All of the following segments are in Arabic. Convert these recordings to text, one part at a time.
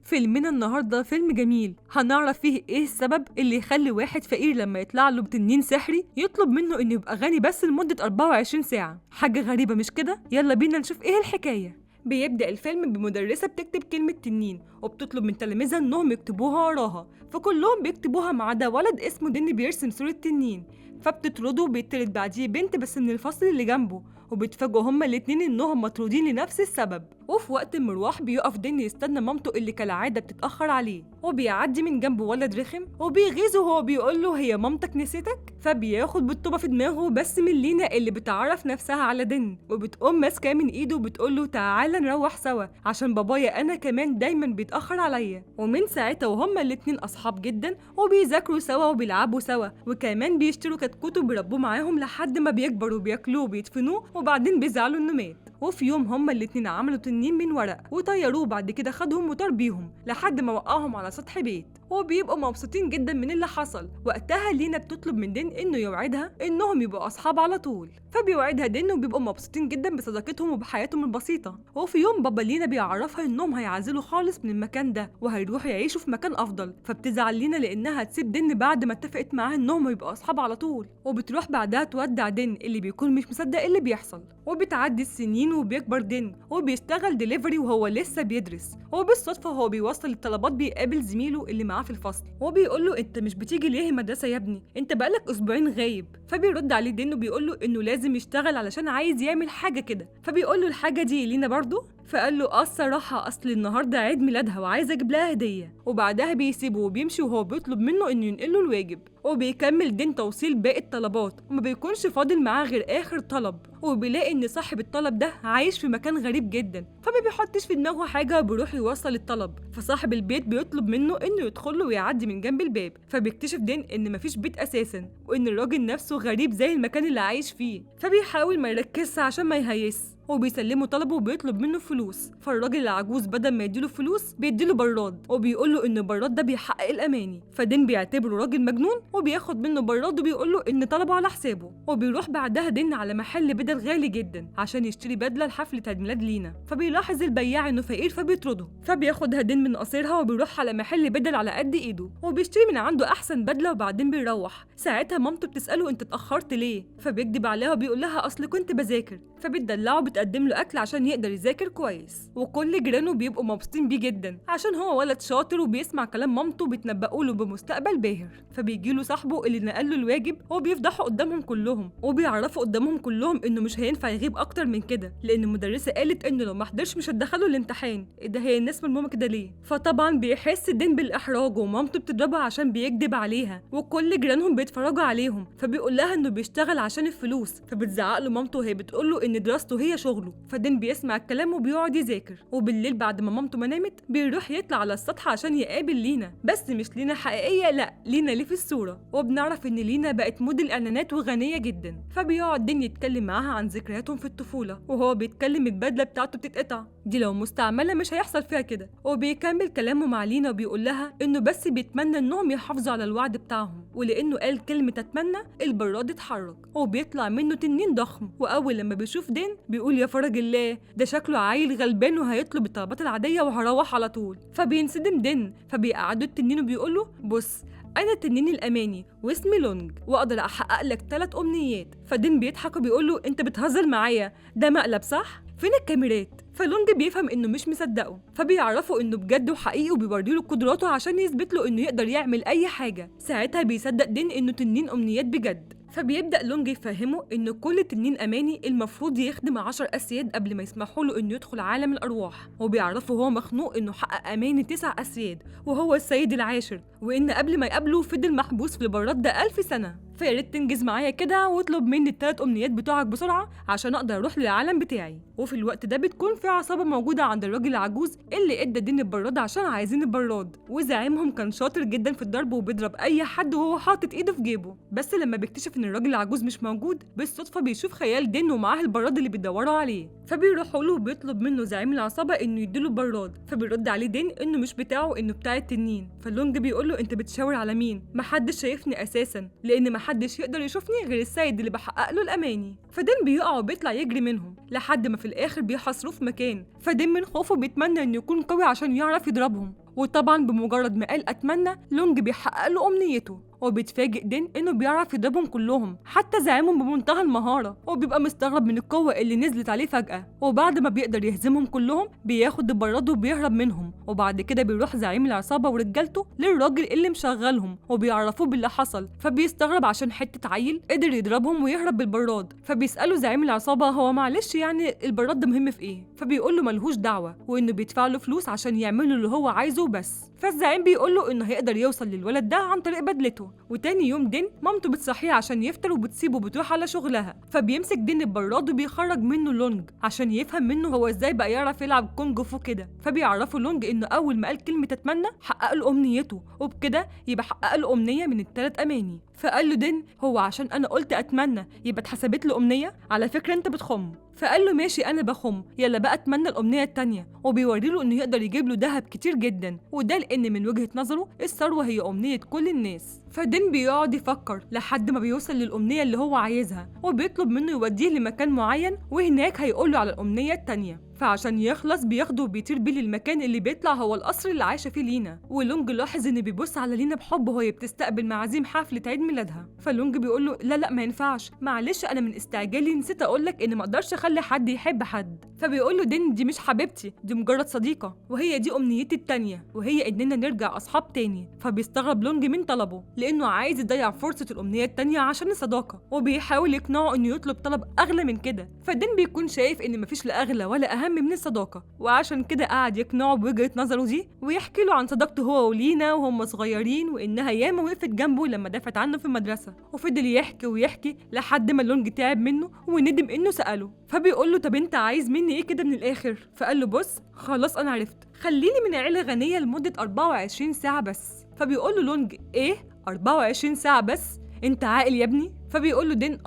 فيلمنا النهارده فيلم جميل، هنعرف فيه ايه السبب اللي يخلي واحد فقير لما يطلع له تنين سحري يطلب منه انه يبقى غني بس لمدة 24 ساعة. حاجة غريبة مش كده؟ يلا بينا نشوف ايه الحكاية. بيبدأ الفيلم بمدرسة بتكتب كلمة تنين وبتطلب من تلاميذها انهم يكتبوها وراها، فكلهم بيكتبوها ما عدا ولد اسمه دين بيرسم صورة تنين، فبتطرده وبيطرد بعديه بنت بس من الفصل اللي جنبه، وبيتفاجئوا هما الاتنين انهم مطرودين لنفس السبب. وفي وقت المروح بيقف دين يستنى مامته اللي كالعادة بتتأخر عليه، وبيعدي من جنبه ولد رخم وبيغيظه وهو بيقول له هي مامتك نسيتك؟ فبياخد بالطوبة في دماغه بس من لينا اللي بتعرف نفسها على دين، وبتقوم ماسكاه من ايده وبتقول له تعالى نروح سوا عشان بابايا انا كمان دايما بيتأخر عليا. ومن ساعتها وهما الاتنين اصحاب جدا وبيذاكروا سوا وبيلعبوا سوا، وكمان بيشتروا كتكوت وبيربوه معاهم لحد ما بيكبروا وبياكلوه وبيدفنوه وبعدين بيزعلوا انه مات. وفي يوم هما الاتنين عملوا تنين من ورق وطيروه، بعد كده خدهم وطار بيهم لحد ما وقعهم على سطح بيت، وبيبقوا مبسوطين جدا من اللي حصل. وقتها لينا بتطلب من دين انه يوعدها انهم يبقوا اصحاب على طول، فبيوعدها دين وبيبقوا مبسوطين جدا بصداقتهم وبحياتهم البسيطه. وفي يوم بابا لينا بيعرفها انهم هيعزلوا خالص من المكان ده وهيروحوا يعيشوا في مكان افضل، فبتزعل لينا لانها هتسيب دين بعد ما اتفقت معاه انهم يبقوا اصحاب على طول، وبتروح بعدها تودع دين اللي بيكون مش مصدق اللي بيحصل. وبتعدي السنين وبيكبر دين وبيشتغل دليفري وهو لسه بيدرس، وبالصدفه هو بيوصل الطلبات بيقابل زميله اللي معاه في الفصل وبيقول له انت مش بتيجي ليه المدرسه يا ابني؟ انت بقالك اسبوعين غايب. فبيرد عليه دين وبيقول له انه لازم يشتغل علشان عايز يعمل حاجه كده، فبيقول له الحاجه دي لينا برضه؟ فقال له الصراحه اصل النهارده عيد ميلادها وعايز اجيب لها هديه. وبعدها بيسيبه وبيمشي وهو بيطلب منه انه ينقل له الواجب، وبيكمل دين توصيل باقي الطلبات وما بيكونش فاضل معاه غير اخر طلب، وبيلاقي ان صاحب الطلب ده عايش في مكان غريب جدا، فما بيحطش في دماغه حاجه وبيروح يوصل الطلب. فصاحب البيت بيطلب منه انه يدخل له ويعدي من جنب الباب، فبيكتشف دين ان مفيش بيت اساسا وان الراجل نفسه غريب زي المكان اللي عايش فيه، فبيحاول ما يركزش عشان ما يهيس، وبيسلمه طلبه وبيطلب منه فلوس. فالراجل العجوز بدل ما يديله فلوس بيديله براد وبيقول له ان البراد ده بيحقق الاماني، فدين بيعتبره راجل مجنون وبياخد منه براد وبيقول له ان طلبه على حسابه. وبيروح بعدها دين على محل بدل غالي جدا عشان يشتري بدله لحفله عيد ميلاد لينا، فبيلاحظ البياع انه فقير فبيطرده، فبياخدها دين من قصيرها وبيروح على محل بدل على قد ايده وبيشتري من عنده احسن بدله، وبعدين بيروح. ساعتها مامته بتساله انت اتاخرت ليه؟ فبيكدب عليها وبيقول لها اصل كنت بذاكر، فبتدلعه بتقدم له اكل عشان يقدر يذاكر كويس. وكل جيرانه بيبقوا مبسوطين بيه جدا عشان هو ولد شاطر وبيسمع كلام مامته وبيتنبؤوا له بمستقبل باهر. فبيجي له صاحبه اللي نقل له الواجب وبيفضحوا قدامهم كلهم وبيعرفوا قدامهم كلهم انه مش هينفع يغيب اكتر من كده، لان المدرسه قالت انه لو ما حضرش مش هتدخله الامتحان. ايه ده، هي الناس ملمومه كده ليه؟ فطبعا بيحس دين بالاحراج ومامته بتضربه عشان بيكذب عليها، وكل جيرانهم بيتفرجوا عليهم، فبيقول لها انه بيشتغل عشان الفلوس، فبتزعق له مامته وهي بتقول له ان دراسته هي شغله. فدين بيسمع الكلام وبيقعد يذاكر، وبالليل بعد ما مامته ما نامت بيروح يطلع على السطح عشان يقابل لينا، بس مش لينا حقيقيه، لا لينا اللي في الصوره. وبنعرف ان لينا بقت موديل اعلانات وغنيه جدا، فبيقعد دين يتكلم معاها عن ذكرياتهم في الطفوله، وهو بيتكلم البدله بتاعته بتتقطع، دي لو مستعمله مش هيحصل فيها كده. وبيكمل كلامه مع لينا وبيقول لها انه بس بيتمنى انهم يحافظوا على الوعد بتاعهم، ولانه قال كلمه اتمنى البراد اتحرك وبيطلع منه تنين ضخم. واول لما بيشوف دين بيقول يا فرج الله، ده شكله عيل غلبان وهيطلب الطلبات العاديه وهروح على طول. فبينصدم دين، فبيقعدوا التنين وبيقول له بص انا التنين الاماني واسمي لونج واقدر احقق لك 3 امنيات. فدين بيضحك وبيقول له انت بتهزر معايا، ده مقلب صح؟ فين الكاميرات؟ فلونج بيفهم انه مش مصدقه، فبيعرفوا انه بجد وحقيقي وبيوريله قدراته عشان يثبت له انه يقدر يعمل اي حاجه. ساعتها بيصدق دين انه تنين امنيات بجد، فبيبدأ لونج يفهمه إن كل تنين أماني المفروض يخدم 10 أسياد قبل ما يسمحوا له إنه يدخل عالم الأرواح، وبيعرفه هو مخنوق إنه حقق أماني 9 أسياد وهو السيد العاشر، وإن قبل ما يقابله فضل محبوس في البراد ده 1000 سنة. فياريت تنجز معايا كده واطلب مني ال3 أمنيات بتوعك بسرعة عشان أقدر أروح للعالم بتاعي. وفي الوقت ده بتكون في عصابة موجودة عند الراجل العجوز اللي ادى دين البراد عشان عايزين البراد، وزعيمهم كان شاطر جدا في الضرب وبيضرب أي حد وهو حاطط إيده في جيبه. بس لما بيكتشف إن الراجل العجوز مش موجود بالصدفة بيشوف خيال دين ومعاه البراد اللي بيدوروا عليه، فبيروحوا له وبيطلب منه زعيم العصابة إنه يديله البراد، فبيرد عليه دين إنه مش بتاعه، إنه بتاع التنين. فاللونج بيقول له أنت بتشاور على مين؟ محدش شايفني أساسا، لأن محدش يقدر يشوفني غير السيد اللي بحقق له الأماني. فدين بيقع وبيطلع يجري منهم لحد ما في الآخر بيحاصروه في مكان، فدين من خوفه بيتمنى إنه يكون قوي عشان يعرف يضربهم، وطبعا بمجرد ما قال اتمنى، لونج بيحقق له امنيته، وبيتفاجئ دين انه بيعرف يضربهم كلهم حتى زعيمهم بمنتهى المهاره، وبيبقى مستغرب من القوه اللي نزلت عليه فجاه. وبعد ما بيقدر يهزمهم كلهم بياخد البراد وبيهرب منهم، وبعد كده بيروح زعيم العصابه ورجالته للراجل اللي مشغلهم وبيعرفوه باللي حصل، فبيستغرب عشان حته عيل قدر يضربهم ويهرب بالبراد. فبيساله زعيم العصابه هو معلش يعني البراد ده مهم في ايه؟ فبيقول له ملهوش دعوه، وانه بيدفع له فلوس عشان يعمل له اللي هو عايزه بس. فالزعيم بيقول له انه هيقدر يوصل للولد ده عن طريق بدلته. وتاني يوم دين مامته بتصحيه عشان يفطر وبتسيبه بتروح على شغلها، فبيمسك دين البراد وبيخرج منه لونج عشان يفهم منه هو ازاي بقى يعرف يلعب كونج فو كده. فبيعرفوا لونج انه اول ما قال كلمه اتمنى حقق له امنيته، وبكده يبقى حقق له امنيه من ال3 اماني. فقال له دين هو عشان انا قلت اتمنى يبقى اتحسبت له امنيه؟ على فكره انت بتخم. فقال له ماشي انا بخم، يلا بقى اتمنى الامنيه التانيه. وبيوري له انه يقدر يجيب له ذهب كتير جدا، وده لان من وجهه نظره الثروه هي امنيه كل الناس. فدين بيقعد يفكر لحد ما بيوصل للامنيه اللي هو عايزها، وبيطلب منه يوديه لمكان معين وهناك هيقول له على الامنيه التانيه. فعشان يخلص بياخده وبيطير بيه للمكان اللي بيطلع هو القصر اللي عايشه فيه لينا. ولونج لاحظ ان بيبص على لينا بحب وهي بتستقبل معازيم حفله عيد ميلادها. فلونج بيقول له لا ما ينفعش، معلش انا من استعجالي نسيت اقول لك ان ما اقدرش اخلي حد يحب حد. فبيقول له دين دي مش حبيبتي، دي مجرد صديقه، وهي دي امنيتي التانيه، وهي اننا نرجع اصحاب تاني. فبيستغرب لونج من طلبه لانه عايز يضيع فرصه الامنيه التانيه عشان الصداقه، وبيحاول يقنعه انه يطلب طلب اغلى من كده. فدين بيكون شايف ان مفيش لا اغلى ولا اهم من الصداقه، وعشان كده قعد يقنعه بوجهه نظره دي، ويحكي له عن صداقته هو ولينا وهم صغيرين، وانها ياما وقفت جنبه لما دافعت عنه في المدرسه. وفضل يحكي ويحكي لحد ما لونج تعب منه وندم انه ساله. فبيقول له طب انت عايز مني ايه كده من الاخر؟ فقال له بص خلاص انا عرفت، خليني من عيله غنيه لمده 24 ساعه بس. فبيقول له لونج ايه 24 ساعه بس؟ انت عاقل يا ابني؟ فبيقول له دين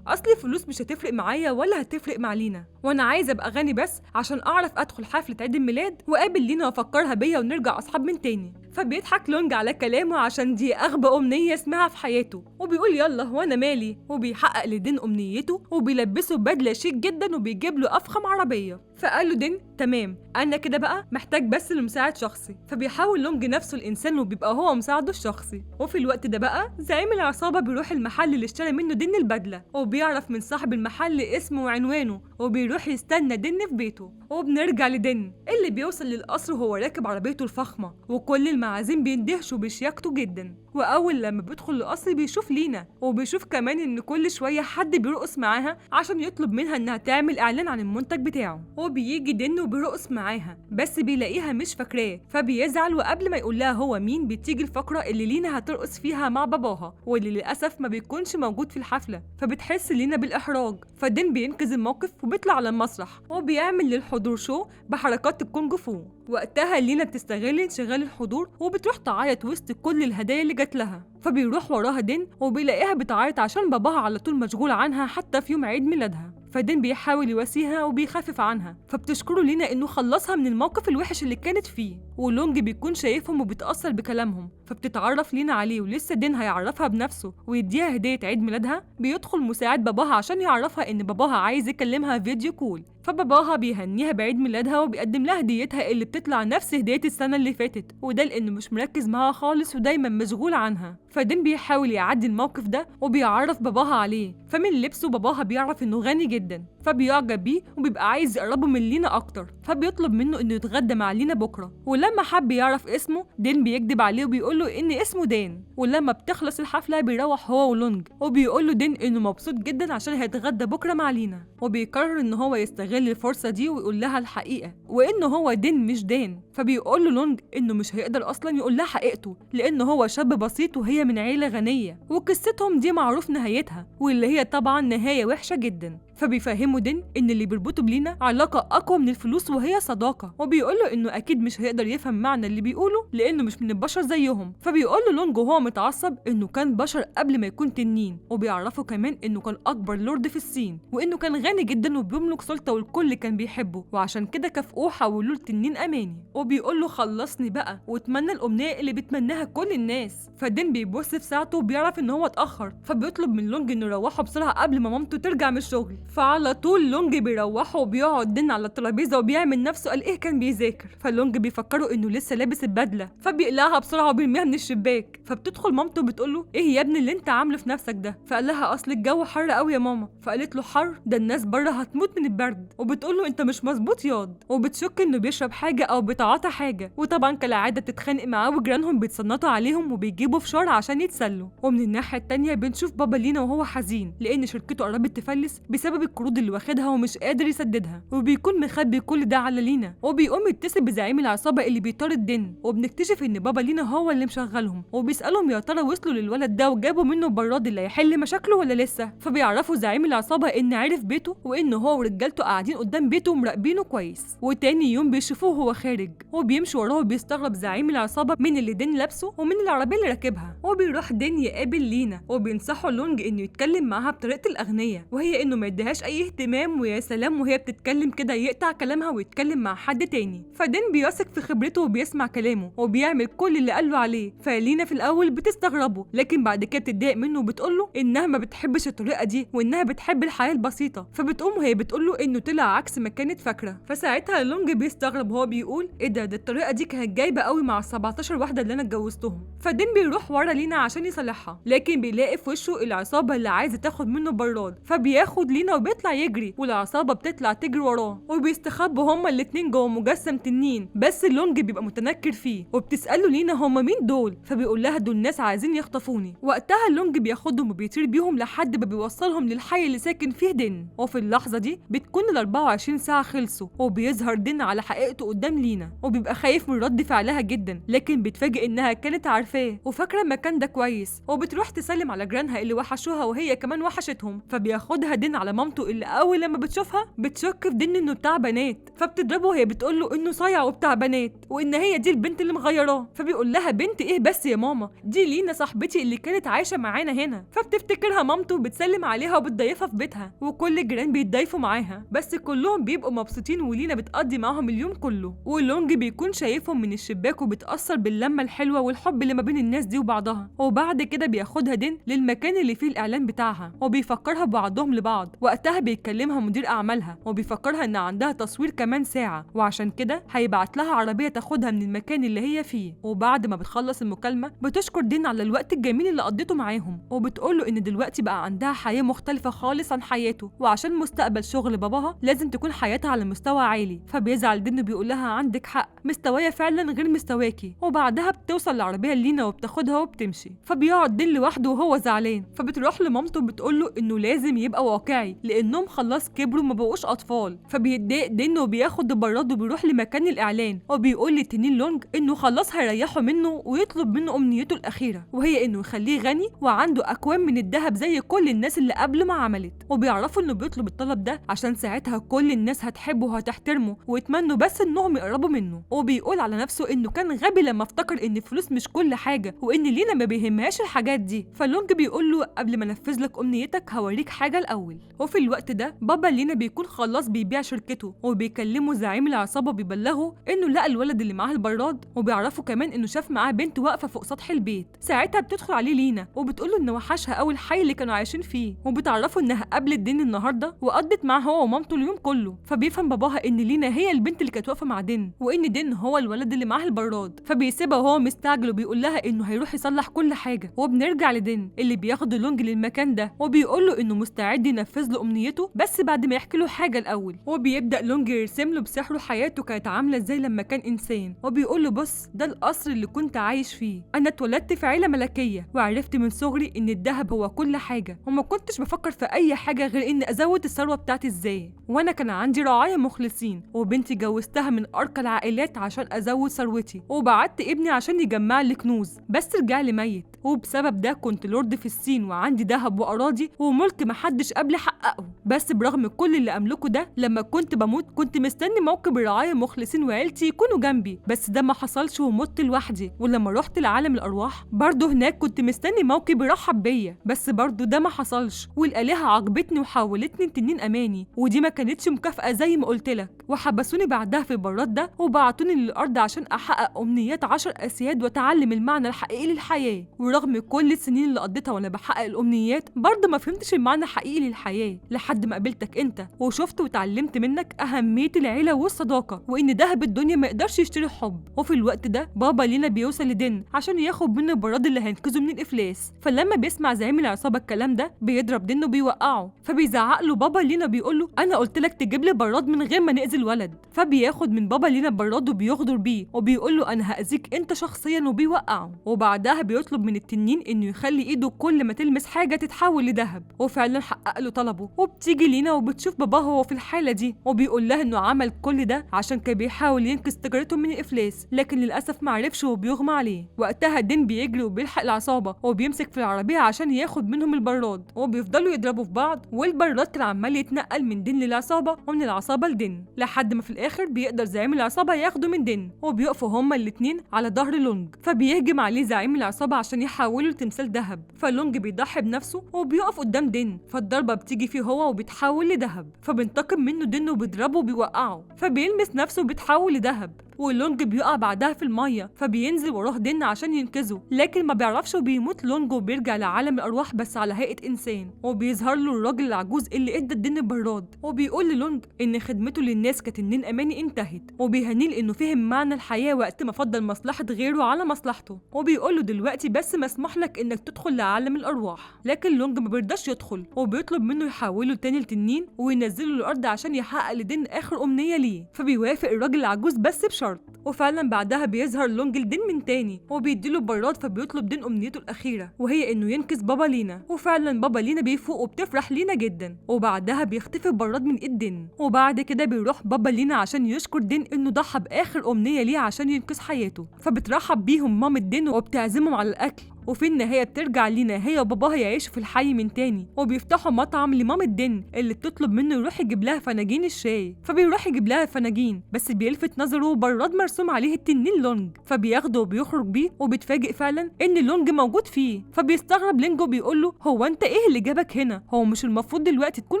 اصل الفلوس مش هتفرق معايا ولا هتفرق مع لينا، وانا عايز ابقى غني بس عشان اعرف ادخل حفله عيد الميلاد واقابل لينا وافكرها بيا ونرجع اصحاب من تاني. فبيضحك لونج على كلامه عشان دي اغبى امنيه يسمعها في حياته، وبيقول يلا وانا مالي، وبيحقق لدين امنيته وبيلبسه بدله شيك جدا وبيجيب له افخم عربيه. فقال له دين تمام انا كده بقى محتاج بس لمساعد شخصي. فبيحاول لونج نفسه الانسان وبيبقى هو مساعده الشخصي. وفي الوقت ده بقى زعيم العصابه بيروح المحل اللي اشترى منه دين البدله، وبيعرف من صاحب المحل اسمه وعنوانه، وبيروح يستنى دين في بيته. وبنرجع لدين اللي بيوصل للقصر وهو راكب عربيته الفخمه، وكل المعازيم بيندهشوا بشياكته جدا. واول لما بيدخل القصر بيشوف لينا، وبيشوف كمان ان كل شويه حد بيرقص معاها عشان يطلب منها انها تعمل اعلان عن المنتج بتاعه. وبيجي دين وبيرقص معاها بس بيلاقيها مش فاكراه، فبيزعل. وقبل ما يقول لها هو مين بتيجي الفقره اللي لينا هترقص فيها مع باباها، واللي للاسف ما بيكونش موجود في الحفله. فبتحس لينا بالاحراج، فدين بينقذ الموقف وبيطلع على المسرح وبيعمل للحضور شو بحركات الكونج فو. وقتها لينا بتستغل انشغال الحضور وبتروح تعيط وسط كل الهدايا اللي جات لها. فبيروح وراها دين وبيلاقيها بتعيط عشان باباها على طول مشغول عنها حتى في يوم عيد ميلادها. فدين بيحاول يواسيها وبيخفف عنها، فبتشكره لينا انه خلصها من الموقف الوحش اللي كانت فيه. ولونج بيكون شايفهم وبيتأثر بكلامهم، فبتتعرف لينا عليه، ولسه دين هيعرفها بنفسه ويديها هدية عيد ميلادها. بيدخل مساعد باباها عشان يعرفها ان باباها عايز يكلمها فيديو كول. فباباها بيهنيها بعيد ميلادها وبيقدم لها هديتها اللي بتطلع نفس هدية السنة اللي فاتت، وده لانه مش مركز معاها خالص ودايما مشغول عنها. فدين بيحاول يعدي الموقف ده وبيعرف باباها عليه. فمن لبسه باباها بيعرف انه غني جدا، فبيعجب بيه وبيبقى عايز يقربه من لينا اكتر. فبيطلب منه انه يتغدى مع لينا بكره. ولما حب يعرف اسمه دين بيكذب عليه وبيقول له ان اسمه دان. ولما بتخلص الحفله بيروح هو ولونج وبيقول له دين انه مبسوط جدا عشان هيتغدى بكره مع لينا، وبيقرر ان هو يستغل الفرصه دي ويقول لها الحقيقه وانه هو دين مش دان. فبيقول له لونج انه مش هيقدر اصلا يقول لها حقيقته لانه هو شاب بسيط وهي من عيله غنيه، وقصتهم دي معروف نهايتها واللي هي طبعا نهايه وحشه جدا. فبيفهموا دين ان اللي بيربطه بلينا علاقه اقوى من الفلوس وهي صداقه، وبيقول له انه اكيد مش هيقدر يفهم معنى اللي بيقوله لانه مش من البشر زيهم. فبيقول له لونج وهو متعصب انه كان بشر قبل ما يكون تنين، وبيعرفه كمان انه كان اكبر لورد في الصين، وانه كان غني جدا وبيملك سلطه والكل كان بيحبه، وعشان كده كافئوه حولوه لتنين اماني. وبيقول له خلصني بقى واتمنى الامنيه اللي بتمناها كل الناس. فدين بيبص في ساعته وبيعرف ان هو اتاخر، فبيطلب من لونج انه يروحه بسرعه قبل ما مامته ترجع من الشغل. فعلى طول لونج بيروحه وبيقعد دين على الترابيزه وبيعمل نفسه قال ايه كان بيذاكر. فلونج بيفكروا انه لسه لابس البدله فبيقلعها بسرعه وبيرميها من الشباك. فبتدخل مامته بتقول له ايه يا ابني اللي انت عامله في نفسك ده؟ فقال لها اصل الجو حر قوي يا ماما. فقالت له حر؟ ده الناس بره هتموت من البرد. وبتقول له انت مش مظبوط ياض. وبتشك انه بيشرب حاجه او بيتعاطى حاجه. وطبعا كالعاده تتخانق معاه وجيرانهم بيتصنطوا عليهم وبيجيبوا فشار عشان يتسلوا. ومن الناحيه التانيه بنشوف بابا لينا وهو حزين لان شركته قربت تفلس بسبب القروض اللي واخدها ومش قادر يسددها. وبيكون مخبي كل ده على لينا وبيقوم يتصل بزعيم العصابه اللي بيطارد دين. وبنكتشف ان بابا لينا هو اللي مشغلهم وبيسالهم يا ترى وصلوا للولد ده وجابوا منه البراد اللي هيحل مشاكله ولا لسه. فبيعرفوا زعيم العصابه ان عرف بيته وانه هو ورجالته قاعدين قدام بيته ومراقبينه كويس. وتاني يوم بيشوفوه وهو خارج وبيمشي وراه وبيستغرب زعيم العصابه من اللي دين لابسه ومن العربيه اللي راكبها. وبيروح دين يقابل لينا وبينصحوا لونج انه يتكلم معاها بطريقه الاغنياء وهي انه ما يديهاش اي اهتمام ويا سلام وهي بتتكلم كده يقطع كلامها ويتكلم مع حد تاني. فدين بيثق في خبرته وبيسمع كلامه وبيعمل كل اللي قاله عليه. فلينا في الاول بتستغربه لكن بعد كده بتتضايق منه وبتقوله انها ما بتحبش الطريقه دي وانها بتحب الحياه البسيطه. فبتقوم وهي بتقوله انه طلع عكس ما كانت فاكره. فساعتها لونج بيستغرب وهو بيقول ايه ده الطريقه دي كانت جايبه قوي مع ال17 واحده اللي انا اتجوزتهم. فدين بيروح ورا لينا عشان يصالحها لكن بيلاقي في وشه العصابه اللي عايزه تاخد منه براد. فبياخد لينا وبيطلع يجري والعصابه بتطلع تجري وراه وبيستخبوا هما الاتنين جوه مجسم تنين. بس لونج بيبقى متنكر فيه وبتساله لينا هما مين دول؟ فبيقول لها دول ناس عايزين يخطفوني. وقتها لونج بياخدهم وبيطير بيهم لحد ما بيوصلهم للحي اللي ساكن فيه دين. وفي اللحظه دي بتكون ال24 ساعه خلصوا وبيظهر دين على حقيقته قدام لينا وبيبقى خايف من رد فعلها جدا لكن بيتفاجئ انها كانت عارفاه وفاكره المكان ده كويس. وبتروح تسلم على جيرانها اللي وحشوها وهي كمان وحشتهم. فبياخدها دين على مامته اللي اول لما بتشوفها بتشك في دين انه بتاع بنات. فبتضربه وهي بتقول له انه صايع وبتاع بنات وان هي دي البنت اللي مغيراه. فبيقول لها بنت ايه بس يا ماما؟ دي لينا صاحبتي اللي كانت عايشه معانا هنا. فبتفتكرها مامته وبتسلم عليها وبتضيفها في بيتها وكل الجيران بيتضايفوا معاها بس كلهم بيبقوا مبسوطين ولينا بتقضي معاهم اليوم كله. ولونج بيكون شايفهم من الشباك وبتأثر باللمه الحلوه والحب اللي ما بين الناس دي وبعضها. وبعد كده بياخدها دين للمكان اللي فيه الاعلان بتاعها وبيفكرها ببعضهم لبعض. وقتها بيكلمها مدير اعمالها وبيفكرها ان عندها تصوير كمان ساعه وعشان كده هيبعت لها عربيه تاخدها من المكان اللي هي فيه. وبعد ما بتخلص المكالمه بتشكر دين على الوقت الجميل اللي قضيته معاهم وبتقوله ان دلوقتي بقى عندها حياه مختلفه خالص عن حياته وعشان مستقبل شغل باباها لازم تكون حياتها على مستوى عالي. فبيزعل دين وبيقول لها عندك حق مستوايا فعلا غير مستواكي. وبعدها بتوصل العربيه لينا وبتاخدها وبتمشي. فبيقعد دين لوحده وهو زعلان. فبتروح لمامته بتقوله انه لازم يبقى واقعي لانهم خلاص كبروا ما بقوش اطفال. فبيتضايق دين وبياخد البراد وبيروح لمكان الاعلان وبيقول لتنين لونج انه خلاص هيريحوا منه ويطلب منه امنيته الاخيره وهي انه يخليه غني وعنده اكوام من الذهب زي كل الناس اللي قبله ما عملت. وبيعرفوا انه بيطلب الطلب ده عشان ساعتها كل الناس هتحبه وهتحترمه ويتمنوا بس انهم يقربوا منه. وبيقول على نفسه انه كان غبي لما افتكر ان الفلوس مش كل حاجه وان لينا ما بيهمهاش الحاجات دي. فلونج بيقول له قبل ما انفذ لك امنيتك هوريك حاجه الاول. وفي الوقت ده بابا لينا بيكون خلاص بيبيع شركته وبيكلموا زعيم العصابه بيبلغوا انه لقى الولد اللي معاه البراد وبيعرفوا كمان انه شاف معاه بنت واقفه فوق سطح البيت. ساعتها بتدخل عليه لينا وبتقول له ان وحشها قوي الحي اللي كانوا عايشين فيه وبتعرفوا انها قابلت دين النهارده وقضت معاه هو ومامته اليوم كله. فبيفهم باباها ان لينا هي البنت اللي كانت واقفه مع دين وان دين هو الولد اللي معاه البراد. فبيسيبها وهو مستعجل وبيقول لها انه هيروح يصلح كل حاجه. وبنرجع لدين اللي بياخد لونج للمكان ده وبيقول له انه مستعد ينفذ له امنيته بس بعد ما يحكي له حاجه الاول. وبيبدا لونج يرسم له بسحره حياته كانت عامله ازاي لما كان انسان وبيقول له بص ده القصر اللي كنت عايش فيه. انا اتولدت في عيله ملكيه وعرفت من صغري ان الذهب هو كل حاجه وما كنتش بفكر في اي حاجه غير اني ازود الثروه بتاعتي ازاي. وانا كان عندي رعايا مخلصين وبنتي جوزتها من ارقى العائلات عشان ازود ثروتي وبعت ابني عشان يجمع لي كنوز بس رجع لي ميت. وبسبب ده كنت لورد في الصين وعندي ذهب واراضي وملك محدش قبلي حققه. بس برغم كل اللي املكه ده لما كنت بموت كنت مستني موكب الرعايا المخلصين وعيلتي يكونوا جنبي بس ده ما حصلش ومت لوحدي. ولما رحت لعالم الارواح برضه هناك كنت مستني موكب يرحب بيا بس برضه ده ما حصلش. والالهه عاقبتني وحولتني لتنين اماني ودي ما كانتش مكافاه زي ما قلت لك وحبسوني بعدها في البراد ده وبعتوني للارض عشان احقق امنيات 10 اسياد واتعلم المعنى الحقيقي للحياه. ورغم كل السنين اللي قضيتها وانا بحقق الامنيات برضه ما فهمتش المعنى الحقيقي للحياه الحياة لحد ما قابلتك انت وشفت واتعلمت منك أهمية العيلة والصداقة، وإن دهب الدنيا ما يقدرش يشتري الحب. وفي الوقت ده بابا لينا بيوصل لدين عشان ياخد منه البراد اللي هينقذه من الإفلاس. فلما بيسمع زعيم العصابة الكلام ده بيضرب دين وبيوقعه، فبيزعق له بابا لينا بيقول له أنا قلت لك تجيب لي براد من غير ما نأذي الولد. فبياخد من بابا لينا البراد وبيغدر بيه وبيقول له أنا هأذيك أنت شخصيا وبيوقعه. وبعدها بيطلب من التنين إنه يخلي إيده كل ما تلمس حاجة تتحول لذهب، وفعلا حقق له طلبه. وبتيجي لينا وبتشوف باباه هو في الحالة دي وبيقول لها إنه عمل كل ده عشان كان بيحاول ينقذ تجارته من الإفلاس، لكن للأسف معرفش وبيغمى عليه. وقتها دين بيجري وبيلحق العصابة وبيمسك في العربية عشان ياخد منهم البراد، وبيفضلوا يضربوا في بعض، والبراد كان عمال يتنقل من دين للعصابة ومن العصابة لدين، لحد ما في الآخر بيقدر زعيم العصابة ياخده من دين. وبيقفوا هما الاتنين على ظهر لونج، فبيهجم عليه زعيم العصابة عشان يحوله لتمثال ذهب. فلونج بيضحي بنفسه وبيقف قدام دين، فالضربة بتيجي فيه هو وبيتحول لذهب، فبينتقم منه دين وبيضربه وبيوقعه، فبيلمس نفسه وبيتحول لذهب. ولونج بيقع بعدها في المية، فبينزل وراه دين عشان ينقذه، لكن ما بيعرفش وبيموت لونج وبيرجع لعالم الأرواح بس على هيئة إنسان. وبيظهر له الراجل العجوز اللي ادى الدين البراد، وبيقول للونج إن خدمته للناس كتنين أماني انتهت، وبيهنيه لأنه فهم معنى الحياة وقت ما فضل مصلحة غيره على مصلحته. وبيقول له دلوقتي بس مسموح لك إنك تدخل لعالم الأرواح، لكن لونج ما بيرضاش يدخل وبيطلب منه يحوله تاني لتنين وينزله الأرض عشان يحقق لدين آخر أمنية ليه. فبيوافق الراجل العجوز بس بشرط. وفعلا بعدها بيظهر لونج لدين من تاني وبيديله براد، فبيطلب دين امنيته الاخيره وهي انه ينقذ بابا لينا. وفعلا بابا لينا بيفوق وبتفرح لينا جدا، وبعدها بيختفي براد من ايد دين. وبعد كده بيروح بابا لينا عشان يشكر دين انه ضحى باخر امنيه ليه عشان ينقذ حياته، فبترحب بيهم مامة دين وبتعزمهم على الاكل. وفي النهاية بترجع لينا هي وباباها يعيشوا في الحي من تاني، وبيفتحوا مطعم لمامة دين اللي بتطلب منه يروح يجيب لها فناجين الشاي. فبيروح يجيب لها فناجين، بس بيلفت نظره براد مرسوم عليه التنين لونج، فبياخده وبيخرج بيه وبيتفاجئ فعلا ان لونج موجود فيه. فبيستغرب لينج وبيقول له هو انت ايه اللي جابك هنا؟ هو مش المفروض دلوقتي تكون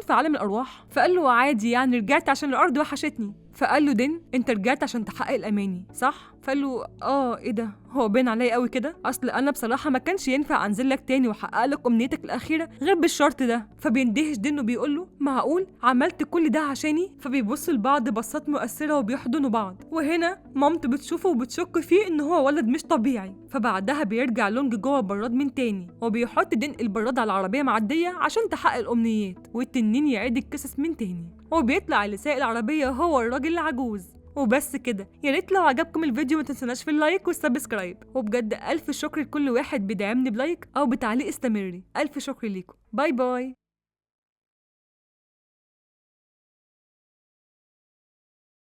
في عالم الارواح؟ فقال له عادي يعني، رجعت عشان الارض وحشتني. فقال له دين انت رجعت عشان تحقق الاماني صح؟ فقال له ايه ده، هو باين عليا قوي كده، اصل انا بصراحه ما كانش ينفع انزل لك تاني واحقق لك امنيتك الاخيره غير بالشرط ده. فبيندهش دين وبيقول له معقول عملت كل ده عشاني؟ فبيبصوا لبعض بصات مؤثره وبيحضنوا بعض. وهنا مامته بتشوفه وبتشك فيه ان هو ولد مش طبيعي. فبعدها بيرجع لونج جوه البراد من تاني وبيحط دين البراد على العربيه معديه عشان تحقق الامنيات، والتنين يعيد القصص من تاني. وبيطلع اللي سايق العربيه هو الراجل العجوز. وبس كده، يا ريت لو عجبكم الفيديو ما تنسوناش في اللايك والسبسكرايب، وبجد الف شكر لكل واحد بيدعمني بلايك او بتعليق استمري. الف شكر ليكم، باي باي.